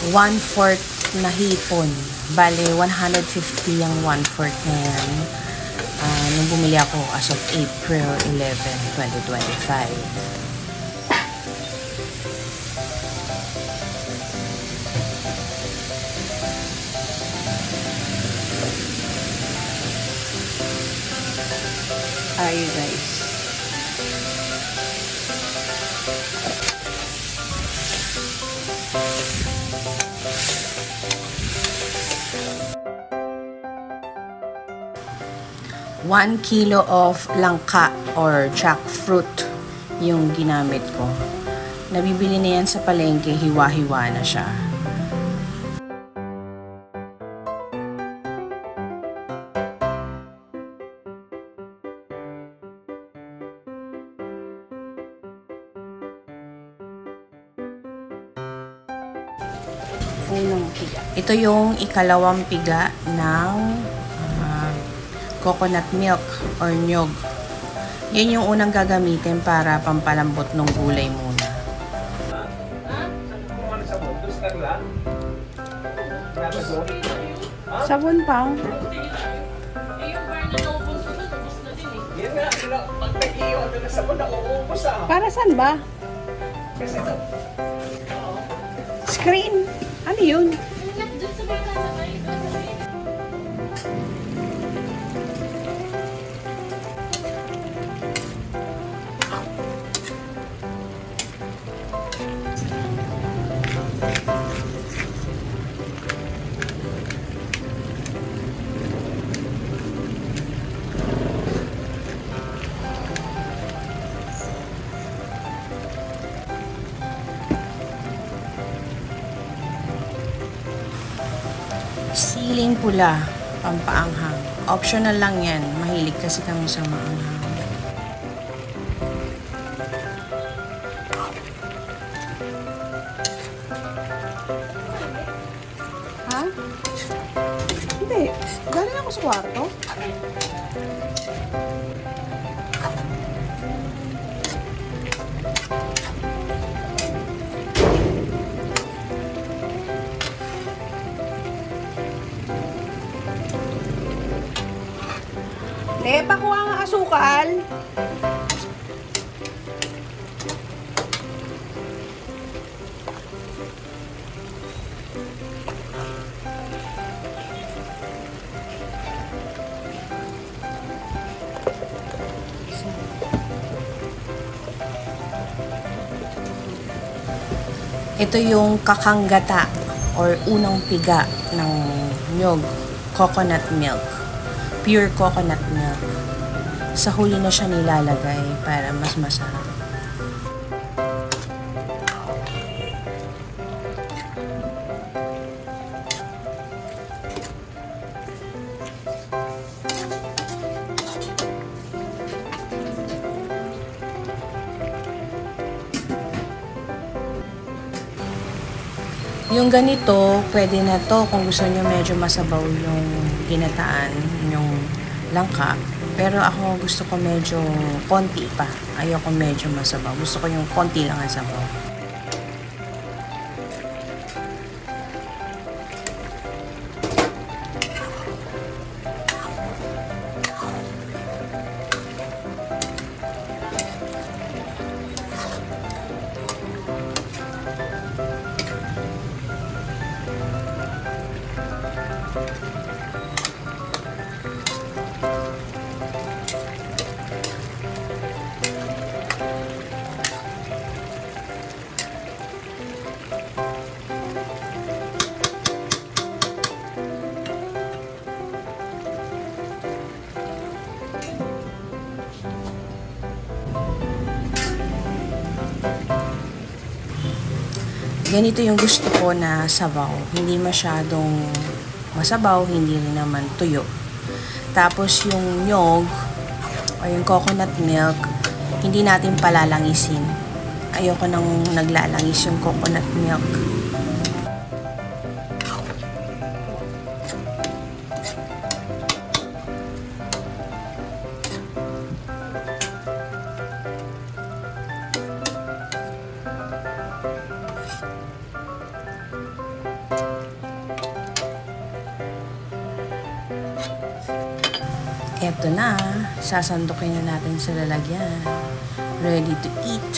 One-fourth na hipon. Bale, 150 ang one-fourth na yan. Nung bumili ako as of April 11, 2025. Are you guys? One kilo of langka or jackfruit yung ginamit ko. Nabibili na yan sa palengke, hiwa-hiwa na siya. Ito yung ikalawang piga ng coconut milk or nyog. Yan yung unang gagamitin para pampalambot ng gulay muna. Sabon pa. Yung bar na naubos ko doon, ubos na din eh. Yan nga, pag nag-iiwan doon na sabon, nauubos ah. Para saan ba? Kasi ito. Screen. Ano yun? Ingat doon sa may kasa kayo. Siling pula, pampaanghang. Optional lang yan. Mahilig kasi kami sa maanghang. Ha? Hindi. Galing ako sa kwarto. Pakuha nga asukal. Ito yung kakanggata or unang piga ng nyog, coconut milk. Pure coconut milk. Sa huli na siya nilalagay para mas masarap. Yung ganito, pwede na to kung gusto nyo medyo masabaw yung ginataan, yung langka. Pero ako gusto ko medyo konti pa. Ayoko medyo masabaw. Gusto ko yung konti lang ang sabaw. Ganito yung gusto ko na sabaw. Hindi masyadong masabaw, hindi rin naman tuyo. Tapos yung nyog o yung coconut milk, hindi natin palalangisin. Ayoko nang naglalangis yung coconut milk. Eto na, sasandukin na natin sa lalagyan. Ready to eat.